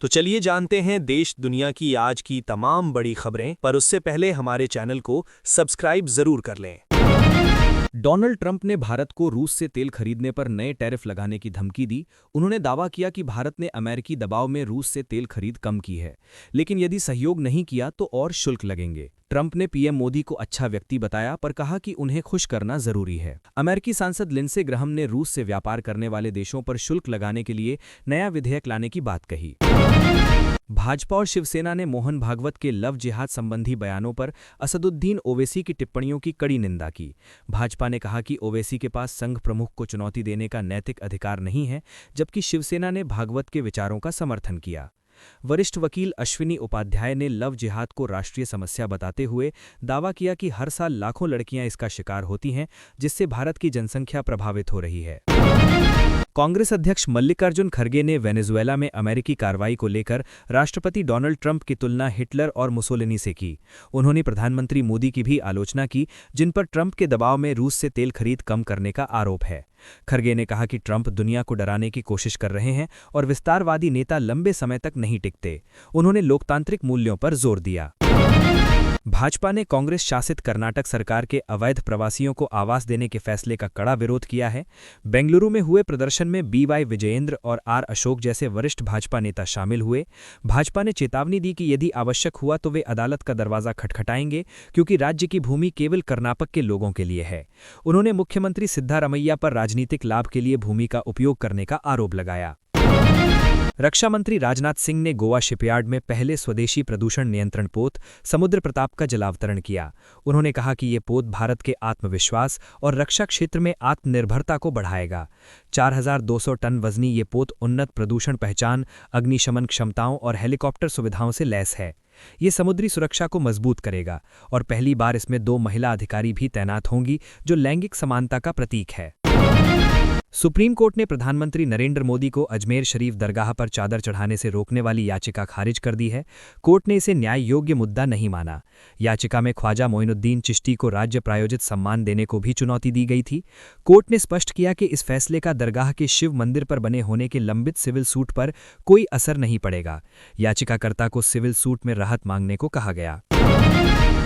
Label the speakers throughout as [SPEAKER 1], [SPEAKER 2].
[SPEAKER 1] तो चलिए जानते हैं देश दुनिया की आज की तमाम बड़ी खबरें, पर उससे पहले हमारे चैनल को सब्सक्राइब जरूर कर लें।
[SPEAKER 2] डोनाल्ड ट्रंप ने भारत को रूस से तेल खरीदने पर नए टैरिफ लगाने की धमकी दी। उन्होंने दावा किया कि भारत ने अमेरिकी दबाव में रूस से तेल खरीद कम की है, लेकिन यदि सहयोग नहीं किया तो और शुल्क लगेंगे। ट्रंप ने पीएम मोदी को अच्छा व्यक्ति बताया, पर कहा कि उन्हें खुश करना जरूरी है। अमेरिकी सांसद लिंडसे ग्राहम ने रूस से व्यापार करने वाले देशों पर शुल्क लगाने के लिए नया विधेयक लाने की बात कही। भाजपा और शिवसेना ने मोहन भागवत के लव जिहाद संबंधी बयानों पर असदुद्दीन ओवैसी की टिप्पणियों की कड़ी निंदा की। भाजपा ने कहा कि ओवैसी के पास संघ प्रमुख को चुनौती देने का नैतिक अधिकार नहीं है, जबकि शिवसेना ने भागवत के विचारों का समर्थन किया। वरिष्ठ वकील अश्विनी उपाध्याय ने लव जिहाद को राष्ट्रीय समस्या बताते हुए दावा किया कि हर साल लाखों लड़कियां इसका शिकार होती हैं, जिससे भारत की जनसंख्या प्रभावित हो रही है। कांग्रेस अध्यक्ष मल्लिकार्जुन खड़गे ने वेनेजुएला में अमेरिकी कार्रवाई को लेकर राष्ट्रपति डोनाल्ड ट्रंप की तुलना हिटलर और मुसोलिनी से की। उन्होंने प्रधानमंत्री मोदी की भी आलोचना की, जिन पर ट्रंप के दबाव में रूस से तेल खरीद कम करने का आरोप है। खड़गे ने कहा कि ट्रंप दुनिया को डराने की कोशिश कर रहे हैं और विस्तारवादी नेता लंबे समय तक नहीं टिकते। उन्होंने लोकतांत्रिक मूल्यों पर जोर दिया। भाजपा ने कांग्रेस शासित कर्नाटक सरकार के अवैध प्रवासियों को आवास देने के फैसले का कड़ा विरोध किया है। बेंगलुरु में हुए प्रदर्शन में बीवाई विजयेंद्र और आर अशोक जैसे वरिष्ठ भाजपा नेता शामिल हुए। भाजपा ने चेतावनी दी कि यदि आवश्यक हुआ तो वे अदालत का दरवाजा खटखटाएंगे, क्योंकि राज्य की भूमि केवल कर्नाटक के लोगों के लिए है। उन्होंने मुख्यमंत्री सिद्धारमैया पर राजनीतिक लाभ के लिए भूमि का उपयोग करने का आरोप लगाया। रक्षा मंत्री राजनाथ सिंह ने गोवा शिपयार्ड में पहले स्वदेशी प्रदूषण नियंत्रण पोत समुद्र प्रताप का जलावतरण किया। उन्होंने कहा कि ये पोत भारत के आत्मविश्वास और रक्षा क्षेत्र में आत्मनिर्भरता को बढ़ाएगा। 4200 टन वजनी ये पोत उन्नत प्रदूषण पहचान, अग्निशमन क्षमताओं और हेलीकॉप्टर सुविधाओं से लैस है। ये समुद्री सुरक्षा को मजबूत करेगा और पहली बार इसमें 2 महिला अधिकारी भी तैनात होंगी, जो लैंगिक समानता का प्रतीक है। सुप्रीम कोर्ट ने प्रधानमंत्री नरेंद्र मोदी को अजमेर शरीफ दरगाह पर चादर चढ़ाने से रोकने वाली याचिका खारिज कर दी है। कोर्ट ने इसे न्याय योग्य मुद्दा नहीं माना। याचिका में ख्वाजा मोइनुद्दीन चिश्ती को राज्य प्रायोजित सम्मान देने को भी चुनौती दी गई थी। कोर्ट ने स्पष्ट किया कि इस फैसले का दरगाह के शिव मंदिर पर बने होने के लंबित सिविल सूट पर कोई असर नहीं पड़ेगा। याचिकाकर्ता को सिविल सूट में राहत मांगने को कहा गया।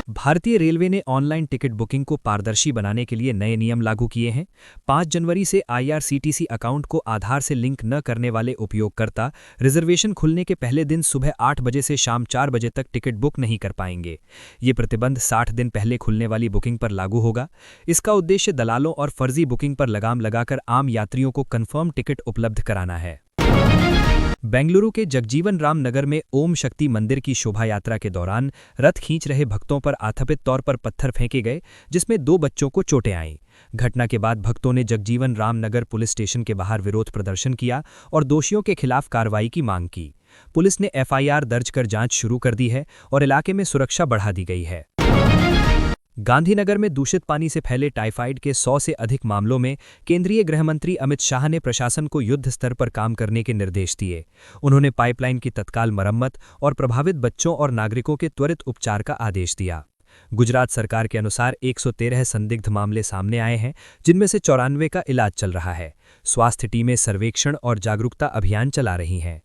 [SPEAKER 2] भारतीय रेलवे ने ऑनलाइन टिकट बुकिंग को पारदर्शी बनाने के लिए नए नियम लागू किए हैं। 5 जनवरी से आईआरसीटीसी अकाउंट को आधार से लिंक न करने वाले उपयोगकर्ता रिजर्वेशन खुलने के पहले दिन सुबह 8 बजे से शाम 4 बजे तक टिकट बुक नहीं कर पाएंगे। ये प्रतिबंध 60 दिन पहले खुलने वाली बुकिंग पर लागू होगा। इसका उद्देश्य दलालों और फर्जी बुकिंग पर लगाम लगाकर आम यात्रियों को कन्फर्म टिकट उपलब्ध कराना है। बेंगलुरु के जगजीवन राम नगर में ओम शक्ति मंदिर की शोभा यात्रा के दौरान रथ खींच रहे भक्तों पर आथापित तौर पर पत्थर फेंके गए, जिसमें 2 बच्चों को चोटें आईं। घटना के बाद भक्तों ने जगजीवन राम नगर पुलिस स्टेशन के बाहर विरोध प्रदर्शन किया और दोषियों के खिलाफ कार्रवाई की मांग की। पुलिस ने एफआईआर दर्ज कर जांच शुरू कर दी है और इलाके में सुरक्षा बढ़ा दी गई है। गांधीनगर में दूषित पानी से फैले टाइफाइड के 100 से अधिक मामलों में केंद्रीय गृह मंत्री अमित शाह ने प्रशासन को युद्ध स्तर पर काम करने के निर्देश दिए। उन्होंने पाइपलाइन की तत्काल मरम्मत और प्रभावित बच्चों और नागरिकों के त्वरित उपचार का आदेश दिया। गुजरात सरकार के अनुसार 113 संदिग्ध मामले सामने आए हैं, जिनमें से 94 का इलाज चल रहा है। स्वास्थ्य टीमें सर्वेक्षण और जागरूकता अभियान चला रही हैं।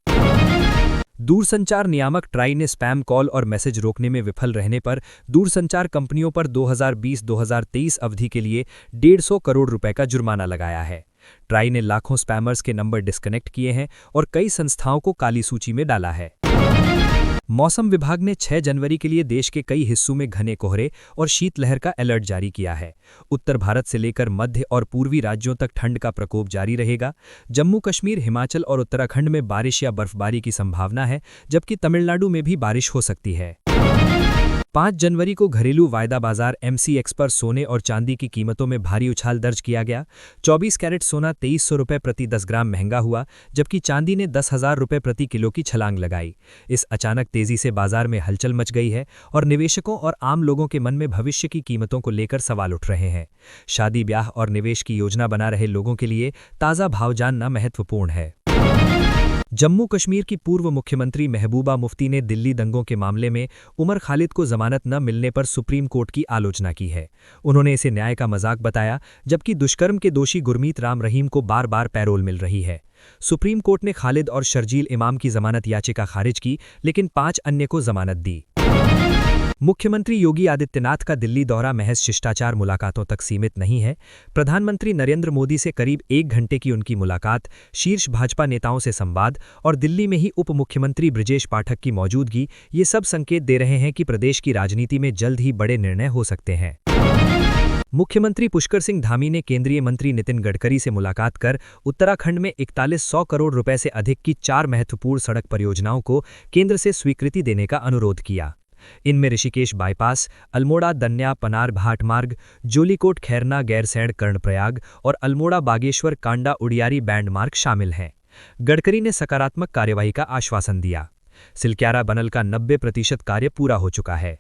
[SPEAKER 2] दूरसंचार नियामक ट्राई ने स्पैम कॉल और मैसेज रोकने में विफल रहने पर दूरसंचार कंपनियों पर 2020-2023 अवधि के लिए 150 करोड़ रुपए का जुर्माना लगाया है। ट्राई ने लाखों स्पैमर्स के नंबर डिस्कनेक्ट किए हैं और कई संस्थाओं को काली सूची में डाला है। मौसम विभाग ने 6 जनवरी के लिए देश के कई हिस्सों में घने कोहरे और शीतलहर का अलर्ट जारी किया है। उत्तर भारत से लेकर मध्य और पूर्वी राज्यों तक ठंड का प्रकोप जारी रहेगा। जम्मू कश्मीर, हिमाचल और उत्तराखंड में बारिश या बर्फबारी की संभावना है, जबकि तमिलनाडु में भी बारिश हो सकती है। 5 जनवरी को घरेलू वायदा बाजार MCX पर सोने और चांदी की कीमतों में भारी उछाल दर्ज किया गया। 24 कैरेट सोना 2300 रुपये प्रति 10 ग्राम महंगा हुआ, जबकि चांदी ने 10,000 रुपये प्रति किलो की छलांग लगाई। इस अचानक तेजी से बाजार में हलचल मच गई है और निवेशकों और आम लोगों के मन में भविष्य की कीमतों को लेकर सवाल उठ रहे हैं। शादी, ब्याह और निवेश की योजना बना रहे लोगों के लिए ताज़ा भाव जानना महत्वपूर्ण है। जम्मू कश्मीर की पूर्व मुख्यमंत्री महबूबा मुफ्ती ने दिल्ली दंगों के मामले में उमर खालिद को जमानत न मिलने पर सुप्रीम कोर्ट की आलोचना की है। उन्होंने इसे न्याय का मजाक बताया, जबकि दुष्कर्म के दोषी गुरमीत राम रहीम को बार बार पैरोल मिल रही है। सुप्रीम कोर्ट ने खालिद और शर्जील इमाम की जमानत याचिका खारिज की, लेकिन 5 अन्य को जमानत दी। मुख्यमंत्री योगी आदित्यनाथ का दिल्ली दौरा महज शिष्टाचार मुलाकातों तक सीमित नहीं है। प्रधानमंत्री नरेंद्र मोदी से करीब 1 घंटे की उनकी मुलाकात, शीर्ष भाजपा नेताओं से संवाद और दिल्ली में ही उप मुख्यमंत्री ब्रिजेश पाठक की मौजूदगी, ये सब संकेत दे रहे हैं कि प्रदेश की राजनीति में जल्द ही बड़े निर्णय हो सकते हैं। मुख्यमंत्री पुष्कर सिंह धामी ने केंद्रीय मंत्री नितिन गडकरी से मुलाकात कर उत्तराखंड में 4100 करोड़ रुपए से अधिक की 4 महत्वपूर्ण सड़क परियोजनाओं को केंद्र से स्वीकृति देने का अनुरोध किया। इनमें ऋषिकेश बाईपास, अल्मोड़ा दन्या पनार भाट मार्ग, जोलीकोट खैरना गैरसैंण कर्णप्रयाग और अल्मोड़ा बागेश्वर कांडा उडियारी बैंड मार्ग शामिल हैं। गडकरी ने सकारात्मक कार्यवाही का आश्वासन दिया। सिलक्यारा बनल का 90% कार्य पूरा हो चुका है।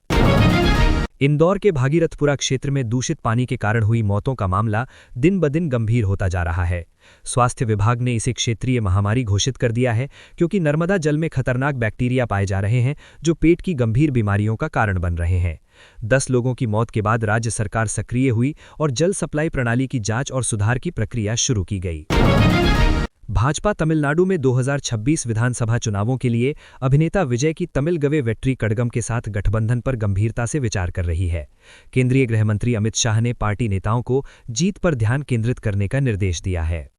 [SPEAKER 2] इंदौर के भागीरथपुरा क्षेत्र में दूषित पानी के कारण हुई मौतों का मामला दिन ब दिन गंभीर होता जा रहा है। स्वास्थ्य विभाग ने इसे क्षेत्रीय महामारी घोषित कर दिया है, क्योंकि नर्मदा जल में खतरनाक बैक्टीरिया पाए जा रहे हैं जो पेट की गंभीर बीमारियों का कारण बन रहे हैं। 10 लोगों की मौत के बाद राज्य सरकार सक्रिय हुई और जल सप्लाई प्रणाली की जांच और सुधार की प्रक्रिया शुरू की गई। भाजपा तमिलनाडु में 2026 विधानसभा चुनावों के लिए अभिनेता विजय की तमिल गवे वेट्री कड़गम के साथ गठबंधन पर गंभीरता से विचार कर रही है। केंद्रीय गृह मंत्री अमित शाह ने पार्टी नेताओं को जीत पर ध्यान केंद्रित करने का निर्देश दिया है।